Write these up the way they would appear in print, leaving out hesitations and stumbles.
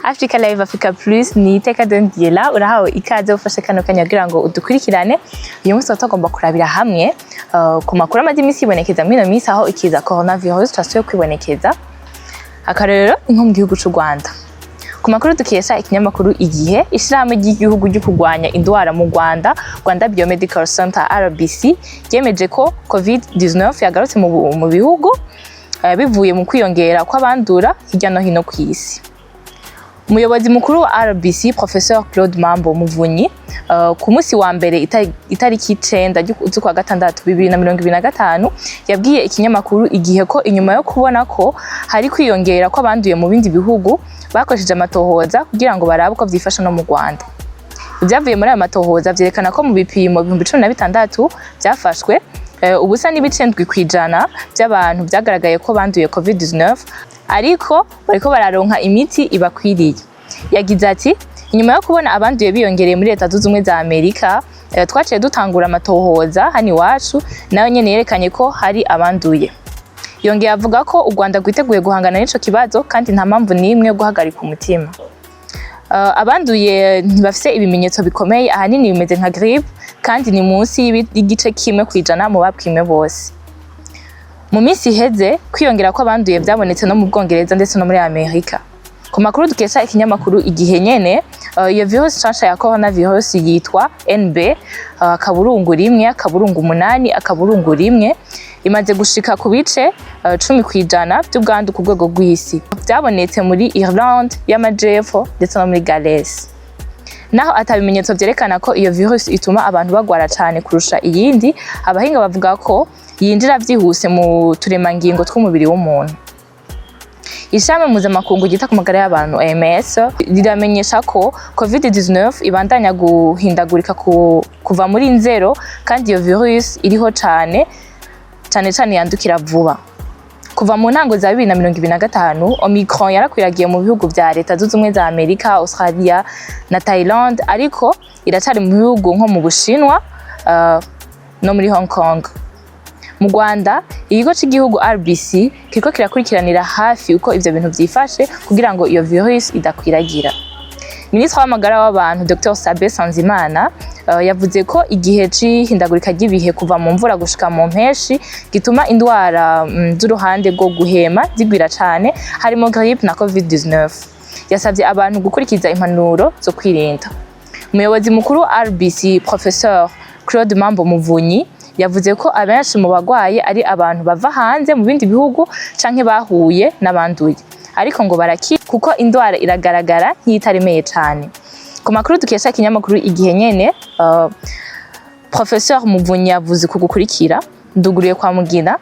Africa Live Africa Plus ni iteka dondiyela urahawe ikaze ufashe kano kanya kugira ngo udukurikirane. Uyu munsi tugomba kurabira hamwe ku makuru amaze imisi ibonekeza mwino misi aho ikiza coronavirus cyasuye kwibonekeza. Akarero nko mu gihugu cy'u Rwanda. Ku makuru dukesha ikinyamakuru Igihe, ishirahamwe ry'igihugu ryo kurwanya indwara mu Rwanda, Rwanda Biomedical Center RBC, ryemeje ko COVID-19 yagarutse mu bihugu bivuye mu kwiyongera kw'abandura hirya no hino ku isi. Umuyobozi mukuru wa RBC Professor Claude Mambo Muvunyi ku munsi wa mbere itariki 9 z'ukwa gatandatu 2025 yabwiye ikinyamakuru Igihe ko inyuma yo kubona ko hari kwiyongera kw'abanduye mu bindi bihugu bakoresheje amatohoza kugira ngo barabe uko vyifasha no mu Rwanda. Ibyavuye muri aya matohoza vyerekana ko mu bipimo 2016 byafashwe ubusa n'ibicendwi kwijana by'abantu byagaragaye ko banduye COVID-19 ariko bariko bararonka imiti ibakwiriye. Yagize ati inyuma yo kubona abanduye biyongereye muri Leta Zunze Ubumwe za Amerika twaciye dutangura amatohoza hani wacu nayo nyene yerekanye ko hari abanduye. Yongeye avuga ko u Rwanda rwiteguye guhangana n'ico kibazo kandi nta mpamvu n'imwe yo guhagarika umutima. Abanduye ntibafise ibimenyetso bikomeye ahanini bimeze nka grippe kandi ni munsi y'igice kimwe kwijana mu bapimwe bose. Mu minsi iheze kwiyongera kw'abanduye byabonetse no mu Bwongereza ndetse no muri Amerika. Ku makuru dukesha ikinyamakuru Igihe nyene iyo virus nshasha ya coronavirus yitwa NB akaburungu 1 akaburungu 8 akaburungu 1 imaze gushika ku bice 10 kwijana by'ubwandu ku rwego rw'isi. Byabonetse muri Irlande y'Amajepfo ndetse no muri Gales. Naho atabimenyetso vyerekana ko iyo virus ituma abantu bagwara cyane kurusha iyindi, abahinga bavuga ko yinjira vyihuse mu turemangingo tw'umubiri w'umuntu. Ishami mpuzamakungu ryita ku magara y'abantu OMS riramenyesha ko COVID-19 ibandanya guhindagurika kuva muri nzero kandi iyo virus iriho cyane yandukira vuba. Kuva mu ntango za 2025 Omicron yarakwiragiye mu bihugu vya Leta Zunze Ubumwe za Amerika, Australia na Thailand ariko iracari mu bihugu nko mu Bushinwa no muri Hong Kong. Mu Rwanda ikigo cy'igihugu RBC kiriko kirakurikiranira hafi uko ivyo bintu vyifashe kugira ngo iyo virus idakwiragira. Minisitiri w'amagara w'abantu Dr Sabe Sanzimana yavuze ko igihe c'ihindagurika ry'ibihe kuva mu mvura gushika mu mpeshi gituma indwara z'uruhande rwo guhema zigwira cane harimo grippe na COVID-19. Yasavye abantu gukurikiza impanuro zo kwirinda. Umuyobozi mukuru wa RBC Professor Claude Mambo Muvunyi yavuze ko abenshi mu bagwaye ari abantu bava hanze mu bindi bihugu canke bahuye n'abanduye ariko ngo baraki kuko indwara iragaragara ntitaremeye cyane. Ku makuru dukesha ikinyamakuru Igihe nyene Professor Muvunyi yavuze ko gukurikira nduguriye kwa Mugina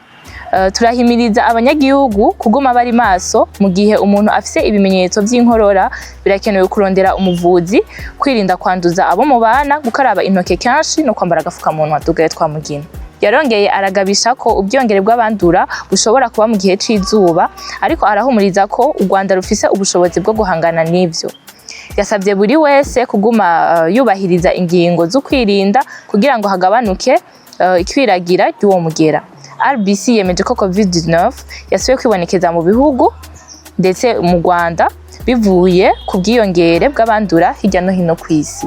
turahimiriza abanyagihugu kuguma bari maso mu gihe umuntu afise ibimenyetso by'inkorora birakenewe kurondera umuvuzi, kwirinda kwanduza abo mubana, gukaraba intoke kenshi no kwambara agafukamunwa tugaye twa Mugina. Yarongeye aragabisha ko ubyongere bw'abandura bushobora kuba mu gihe c'izuba ariko arahumuriza ko u Rwanda rufise ubushobozi bwo guhangana n'ivyo. Yasabye buri wese kuguma yubahiriza ingingo zo kwirinda kugira ngo hagabanuke ikwiragira ry'uwo mugera. RBC yemeje ko COVID-19 yasuye kwibonekeza mu bihugu ndetse mu Rwanda bivuye ku bwiyongere bw'abandura hirya no hino ku isi.